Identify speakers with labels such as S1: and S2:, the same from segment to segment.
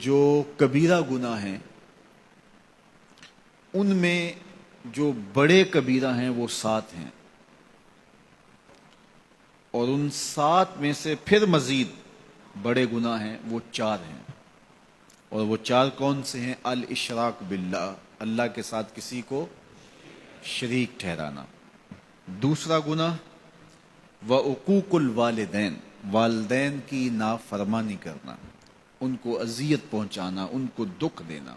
S1: جو کبیرہ گناہ ہیں ان میں جو بڑے کبیرہ ہیں وہ 7 ہیں، اور ان 7 میں سے پھر مزید بڑے گناہ ہیں وہ 4 ہیں، اور وہ 4 کون سے ہیں؟ الاشراک باللہ، اللہ کے ساتھ کسی کو شریک ٹھہرانا۔ دوسرا گناہ وعقوق الوالدین، والدین کی نافرمانی کرنا، ان کو اذیت پہنچانا، ان کو دکھ دینا۔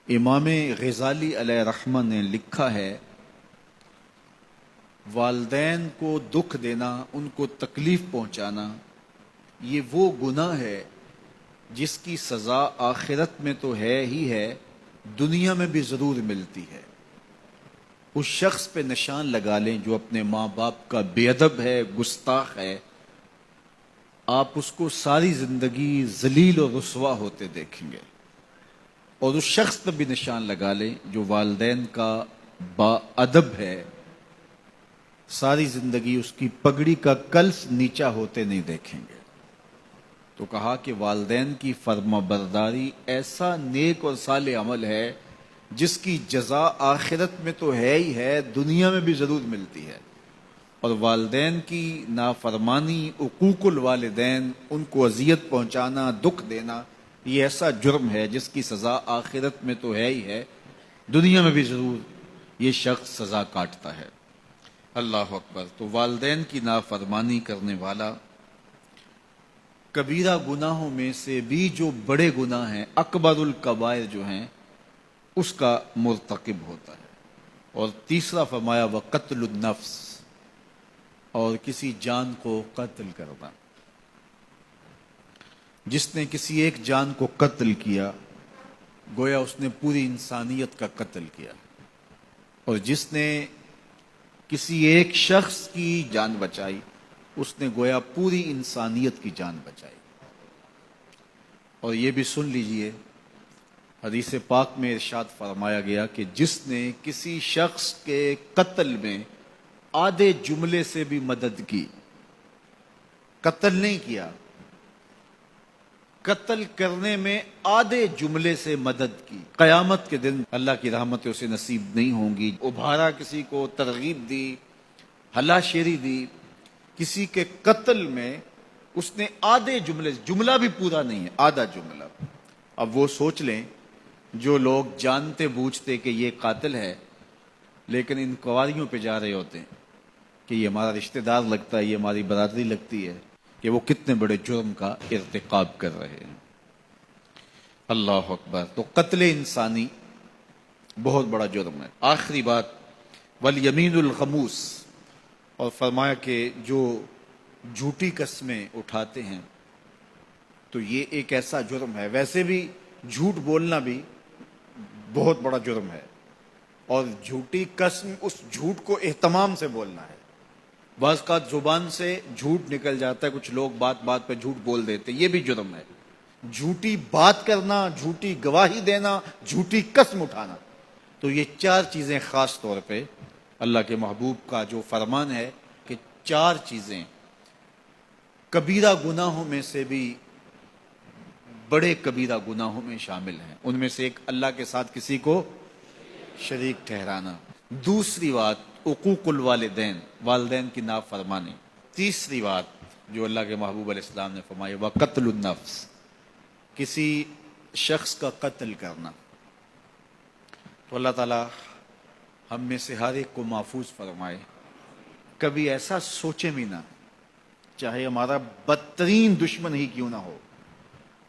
S1: امام غزالی علیہ رحمہ نے لکھا ہے والدین کو دکھ دینا، ان کو تکلیف پہنچانا، یہ وہ گناہ ہے جس کی سزا آخرت میں تو ہے ہی ہے، دنیا میں بھی ضرور ملتی ہے۔ اس شخص پہ نشان لگا لیں جو اپنے ماں باپ کا بے ادب ہے، گستاخ ہے، آپ اس کو ساری زندگی ذلیل و رسوا ہوتے دیکھیں گے۔ اور اس شخص پہ بھی نشان لگا لیں جو والدین کا با ادب ہے، ساری زندگی اس کی پگڑی کا کلس نیچا ہوتے نہیں دیکھیں گے۔ تو کہا کہ والدین کی فرما برداری ایسا نیک اور صالح عمل ہے جس کی جزا آخرت میں تو ہے ہی ہے، دنیا میں بھی ضرور ملتی ہے۔ اور والدین کی نافرمانی، عقوق الوالدین، ان کو اذیت پہنچانا، دکھ دینا، یہ ایسا جرم ہے جس کی سزا آخرت میں تو ہے ہی ہے، دنیا میں بھی ضرور یہ شخص سزا کاٹتا ہے۔ اللہ اکبر۔ تو والدین کی نافرمانی کرنے والا کبیرہ گناہوں میں سے بھی جو بڑے گناہ ہیں، اکبر الکبائر جو ہیں، اس کا مرتکب ہوتا ہے۔ اور تیسرا فرمایا وقتل النفس، اور کسی جان کو قتل کرنا۔ جس نے کسی ایک جان کو قتل کیا گویا اس نے پوری انسانیت کا قتل کیا، اور جس نے کسی ایک شخص کی جان بچائی اس نے گویا پوری انسانیت کی جان بچائی۔ اور یہ بھی سن لیجئے، حدیث پاک میں ارشاد فرمایا گیا کہ جس نے کسی شخص کے قتل میں آدھے جملے سے بھی مدد کی، قتل نہیں کیا، قتل کرنے میں آدھے جملے سے مدد کی، قیامت کے دن اللہ کی رحمتیں اسے نصیب نہیں ہوں گی۔ ابھارا، کسی کو ترغیب دی، ہلا شیری دی، کسی کے قتل میں اس نے آدھے جملے، جملہ بھی پورا نہیں ہے، آدھا جملہ۔ اب وہ سوچ لیں جو لوگ جانتے بوجھتے کہ یہ قاتل ہے لیکن ان قواریوں پہ جا رہے ہوتے ہیں کہ یہ ہمارا رشتہ دار لگتا ہے، یہ ہماری برادری لگتی ہے، کہ وہ کتنے بڑے جرم کا ارتکاب کر رہے ہیں۔ اللہ اکبر۔ تو قتل انسانی بہت بڑا جرم ہے۔ آخری بات والیمین الغموس، اور فرمایا کہ جو جھوٹی قسمیں اٹھاتے ہیں تو یہ ایک ایسا جرم ہے، ویسے بھی جھوٹ بولنا بھی بہت بڑا جرم ہے، اور جھوٹی قسم اس جھوٹ کو اہتمام سے بولنا ہے۔ بعض کا زبان سے جھوٹ نکل جاتا ہے، کچھ لوگ بات بات پہ جھوٹ بول دیتے، یہ بھی جرم ہے۔ جھوٹی بات کرنا، جھوٹی گواہی دینا، جھوٹی قسم اٹھانا، تو یہ 4 چیزیں خاص طور پہ اللہ کے محبوب کا جو فرمان ہے کہ 4 چیزیں کبیرہ گناہوں میں سے بھی بڑے کبیرہ گناہوں میں شامل ہیں۔ ان میں سے ایک اللہ کے ساتھ کسی کو شریک ٹھہرانا، دوسری بات عقوق الوالدین، والدین کی نافرمانی، تیسری بات جو اللہ کے محبوب علیہ السلام نے فرمائی وقتل النفس، کسی شخص کا قتل کرنا۔ تو اللہ تعالی ہم میں سے ہر ایک کو محفوظ فرمائے، کبھی ایسا سوچے بھی نہ، چاہے ہمارا بدترین دشمن ہی کیوں نہ ہو،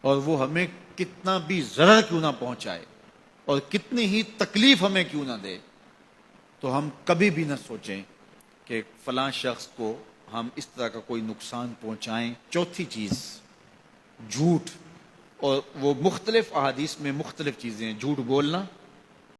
S1: اور وہ ہمیں کتنا بھی ضرر کیوں نہ پہنچائے اور کتنی ہی تکلیف ہمیں کیوں نہ دے، تو ہم کبھی بھی نہ سوچیں کہ فلاں شخص کو ہم اس طرح کا کوئی نقصان پہنچائیں۔ چوتھی چیز جھوٹ، اور وہ مختلف احادیث میں مختلف چیزیں ہیں، جھوٹ بولنا،